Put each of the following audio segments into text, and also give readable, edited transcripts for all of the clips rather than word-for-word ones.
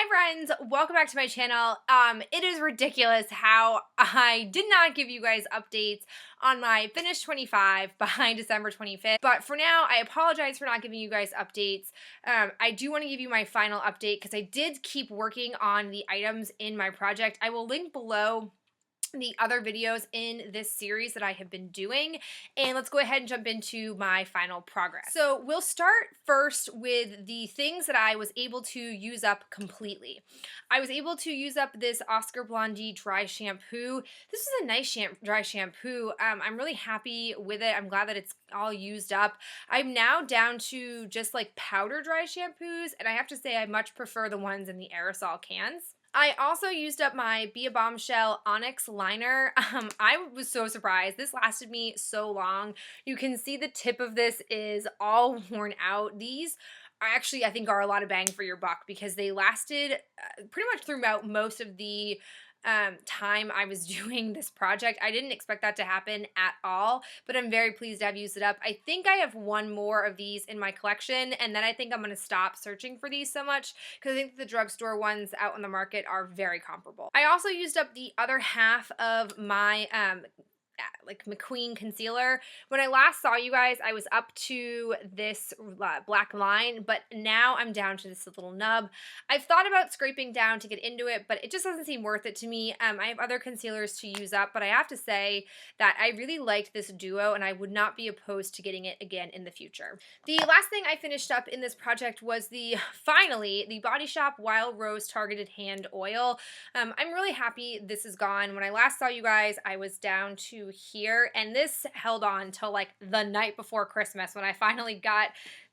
Hi friends, welcome back to my channel. It is ridiculous how I did not give you guys updates on my Finish 25 by December 25th, but for now, I apologize for not giving you guys updates. I do want to give you my final update because I did keep working on the items in my project. I will link below the other videos in this series that I have been doing, and let's go ahead and jump into my final progress. So we'll start first with the things that I was able to use up completely. I was able to use up this Oscar Blandi dry shampoo. This is a nice dry shampoo. I'm really happy with it. I'm glad that it's all used up. I'm now down to just like powder dry shampoos, and I have to say I much prefer the ones in the aerosol cans. I also used up my Bombshell Oynx liner. I was so surprised. This lasted me so long. You can see the tip of this is all worn out. These are actually, I think, are a lot of bang for your buck because they lasted pretty much throughout most of the time I was doing this project. I didn't expect that to happen at all, but I'm very pleased to have used it up. I think I have one more of these in my collection, and then I think I'm going to stop searching for these so much because I think the drugstore ones out on the market are very comparable. I also used up the other half of my like MacQueen concealer. When I last saw you guys, I was up to this black line, but now I'm down to this little nub. I've thought about scraping down to get into it, but it just doesn't seem worth it to me. I have other concealers to use up, but I have to say that I really liked this duo, and I would not be opposed to getting it again in the future. The last thing I finished up in this project was finally, the Body Shop Wild Rose Targeted Hand Oil. I'm really happy this is gone. When I last saw you guys, I was down to here, and this held on till like the night before Christmas when I finally got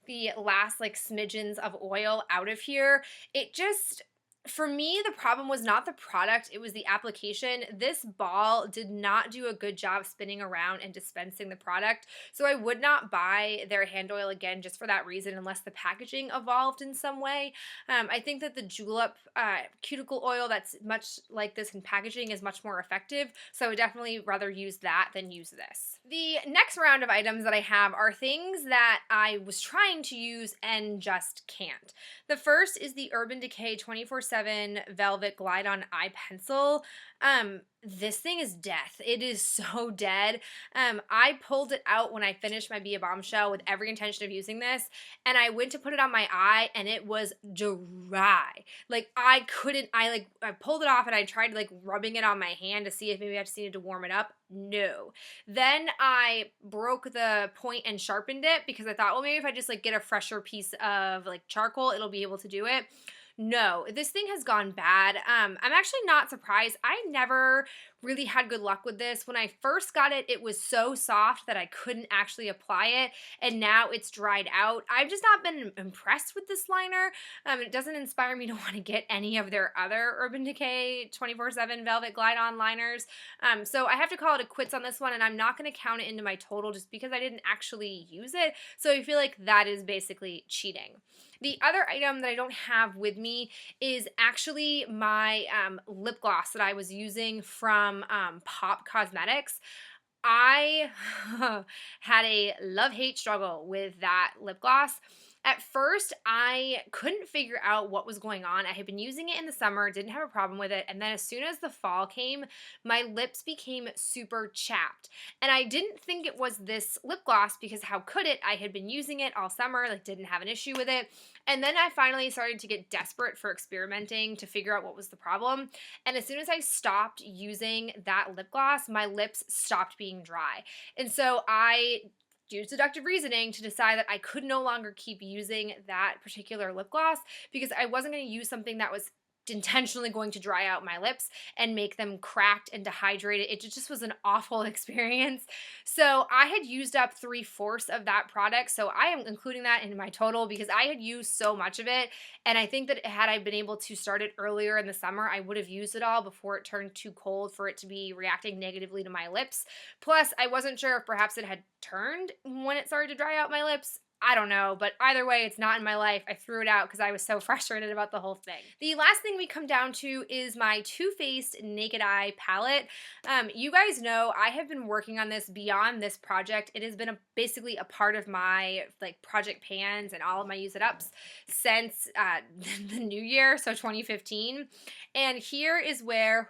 the last like smidgens of oil out of here. It just, for me, the problem was not the product, it was the application. This ball did not do a good job spinning around and dispensing the product, so I would not buy their hand oil again just for that reason unless the packaging evolved in some way. I think that the Julep cuticle oil that's much like this in packaging is much more effective, so I would definitely rather use that than use this. The next round of items that I have are things that I was trying to use and just can't. The first is the Urban Decay 24/7 Velvet Glide On Eye Pencil. This thing is death. It is so dead. I pulled it out when I finished my Bombshell with every intention of using this, and I went to put it on my eye, and it was dry. Like, I pulled it off, and I tried, like, rubbing it on my hand to see if maybe I just needed to warm it up. No. Then I broke the point and sharpened it because I thought, well, maybe if I just, like, get a fresher piece of, like, charcoal, it'll be able to do it. No, this thing has gone bad. I'm actually not surprised. I never really had good luck with this. When I first got it, it was so soft that I couldn't actually apply it, and now it's dried out. I've just not been impressed with this liner. It doesn't inspire me to want to get any of their other Urban Decay 24/7 Velvet Glide On liners. So I have to call it a quits on this one, and I'm not going to count it into my total just because I didn't actually use it. So I feel like that is basically cheating. The other item that I don't have with me is actually my lip gloss that I was using from Pop Cosmetics. I had a love-hate struggle with that lip gloss. At first, I couldn't figure out what was going on. I had been using it in the summer, didn't have a problem with it, and then as soon as the fall came, my lips became super chapped. And I didn't think it was this lip gloss because how could it? I had been using it all summer, like didn't have an issue with it. And then I finally started to get desperate for experimenting to figure out what was the problem. And as soon as I stopped using that lip gloss, my lips stopped being dry. And so I used deductive reasoning to decide that I could no longer keep using that particular lip gloss because I wasn't going to use something that was intentionally going to dry out my lips and make them cracked and dehydrated. It just was an awful experience. So I had used up 3/4 of that product, so I am including that in my total because I had used so much of it, and I think that had I been able to start it earlier in the summer, I would have used it all before it turned too cold for it to be reacting negatively to my lips. Plus, I wasn't sure if perhaps it had turned when it started to dry out my lips. I don't know, but either way, it's not in my life. I threw it out because I was so frustrated about the whole thing. The last thing we come down to is my Too Faced Naked Eye palette. You guys know I have been working on this beyond this project. It has been basically a part of my like project pans and all of my use it ups since the new year, so 2015. And here is where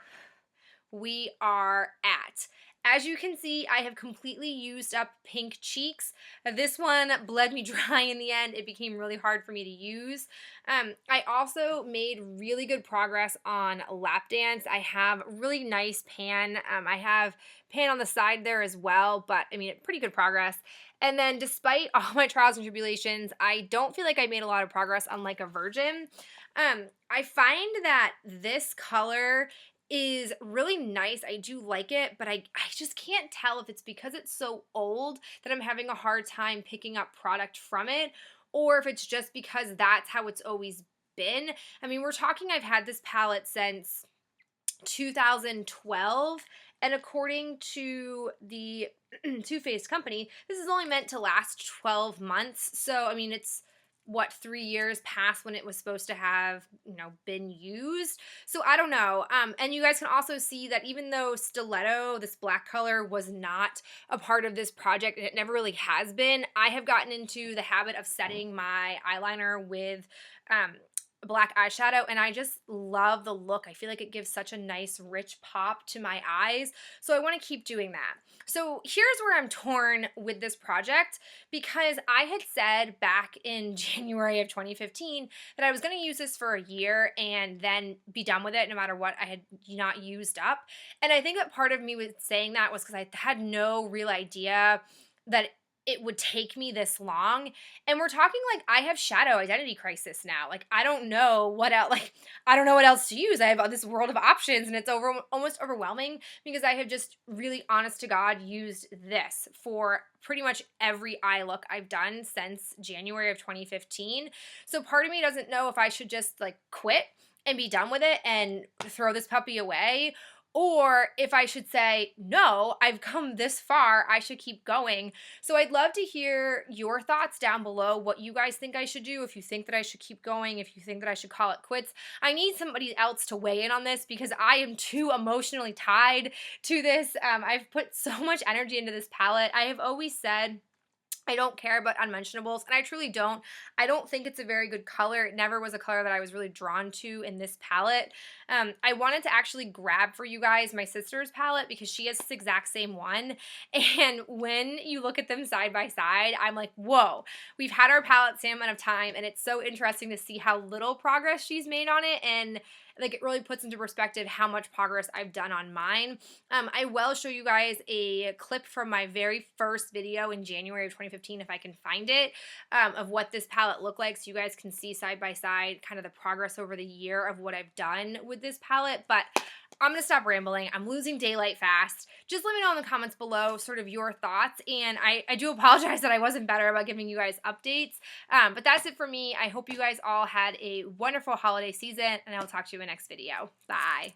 we are at. As you can see, I have completely used up Pink Cheeks. This one bled me dry in the end. It became really hard for me to use. I also made really good progress on Lap Dance. I have really nice pan. I have pan on the side there as well, but I mean, pretty good progress. And then despite all my trials and tribulations, I don't feel like I made a lot of progress on Like a Virgin. I find that this color is really nice. I do like it, but I just can't tell if it's because it's so old that I'm having a hard time picking up product from it, or if it's just because that's how it's always been. I mean, we're talking I've had this palette since 2012, and according to the Too Faced company, this is only meant to last 12 months. So, I mean, it's what, 3 years past when it was supposed to have, you know, been used. So I don't know. And you guys can also see that even though Stiletto, this black color, was not a part of this project, and it never really has been, I have gotten into the habit of setting my eyeliner with black eyeshadow, and I just love the look. I feel like it gives such a nice rich pop to my eyes, so I want to keep doing that. So here's where I'm torn with this project, because I had said back in January of 2015 that I was going to use this for a year and then be done with it no matter what I had not used up. And I think that part of me with saying that was because I had no real idea that it would take me this long. And we're talking like I have shadow identity crisis now. Like I don't know what else, like I don't know what else to use. I have this world of options, and it's almost overwhelming because I have just really, honest to God, used this for pretty much every eye look I've done since January of 2015. So part of me doesn't know if I should just like quit and be done with it and throw this puppy away, or if I should say, no, I've come this far, I should keep going. So I'd love to hear your thoughts down below, what you guys think I should do, if you think that I should keep going, if you think that I should call it quits. I need somebody else to weigh in on this because I am too emotionally tied to this. I've put so much energy into this palette. I have always said I don't care about unmentionables, and I truly don't. I don't think it's a very good color. It never was a color that I was really drawn to in this palette. I wanted to actually grab for you guys my sister's palette because she has this exact same one, and when you look at them side by side, I'm like, whoa, we've had our palette the same amount of time, and it's so interesting to see how little progress she's made on it, and like it really puts into perspective how much progress I've done on mine. I will show you guys a clip from my very first video in January of 2015 if I can find it, of what this palette looked like, so you guys can see side by side kind of the progress over the year of what I've done with this palette. But I'm going to stop rambling. I'm losing daylight fast. Just let me know in the comments below sort of your thoughts, and I do apologize that I wasn't better about giving you guys updates, but that's it for me. I hope you guys all had a wonderful holiday season, and I will talk to you in the next video. Bye.